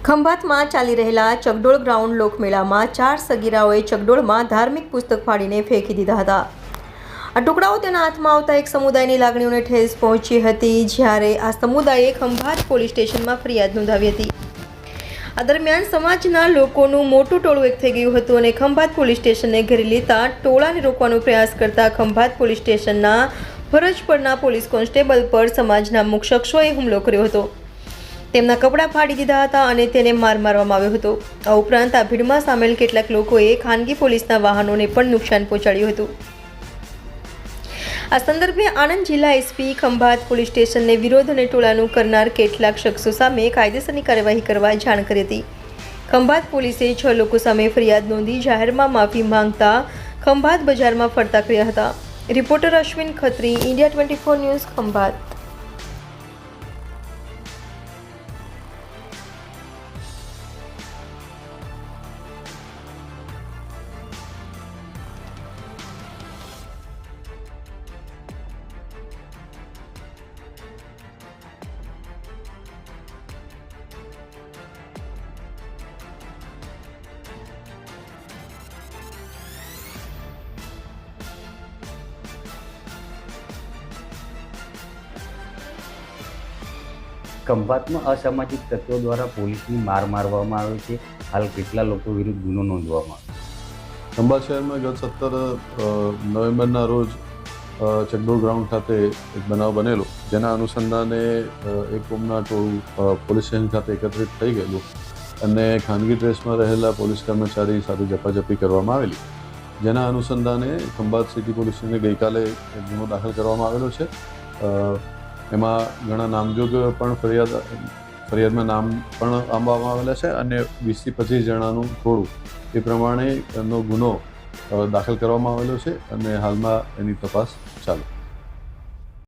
ખંભાતમાં ચાલી રહેલા ચગડોળ ગ્રાઉન્ડ લોકમેળામાં 4 સગીરાઓએ ચગડોળમાં ધાર્મિક પુસ્તક ફાડીને ફેંકી દીધા હતા. આ ટુકડાઓ તેના હાથમાં આવતા એક સમુદાયની લાગણીઓને ઠેસ પહોંચી હતી, જ્યારે આ સમુદાયે ખંભાત પોલીસ સ્ટેશનમાં ફરિયાદ નોંધાવી હતી. આ દરમિયાન સમાજના લોકોનું મોટું ટોળું એક થઈ ગયું હતું અને ખંભાત પોલીસ સ્ટેશનને ઘેરી લેતા ટોળાને રોકવાનો પ્રયાસ કરતા ખંભાત પોલીસ સ્ટેશનના ફરજ પરના પોલીસ કોન્સ્ટેબલ પર સમાજના અમુક શખ્સોએ હુમલો કર્યો હતો. તેમના કપડાં ફાડી દીધા હતા અને તેને માર મારવામાં આવ્યો હતો. આ ઉપરાંત આ ભીડમાં સામેલ કેટલાક લોકોએ ખાનગી પોલીસના વાહનોને પણ નુકસાન પહોંચાડ્યું હતું. આ સંદર્ભે આણંદ જિલ્લા એસપી ખંભાત પોલીસ સ્ટેશનને વિરોધ અને ટોળાનું કરનાર કેટલાક શખ્સો સામે કાયદેસરની કાર્યવાહી કરવા જાણ કરી હતી. ખંભાત પોલીસે 6 લોકો સામે ફરિયાદ નોંધી જાહેરમાં માફી માંગતા ખંભાત બજારમાં ફરતા કર્યા હતા. Reporter Ashwin Khatri, India 24 news, Khambhat. ખંભાતમાં અસામાજિક તત્વો દ્વારા પોલીસની માર મારવામાં આવે છે. હાલ કેટલા લોકો વિરુદ્ધ ગુનો નોંધવામાં આવ્યો? ખંભાત શહેરમાં ગત 17 નવેમ્બરના રોજ ચગડોળ ગ્રાઉન્ડ ખાતે એક બનાવ બનેલો, જેના અનુસંધાને એક કોમના ટોળું પોલીસ સ્ટેશન ખાતે એકત્રિત થઈ ગયેલું અને ખાનગી ડ્રેસમાં રહેલા પોલીસ કર્મચારી સાથે ઝપાઝપી કરવામાં આવેલી. જેના અનુસંધાને ખંભાત સિટી પોલીસ સ્ટેશને ગઈકાલે ગુનો દાખલ કરવામાં આવેલો છે. એમાં ઘણા નામજોગ પણ ફરિયાદમાં નામ પણ આંબવામાં આવેલા છે અને 20 થી 25 જણાનું ટોળું એ પ્રમાણે એનો ગુનો દાખલ કરવામાં આવેલો છે અને હાલમાં એની તપાસ ચાલુ.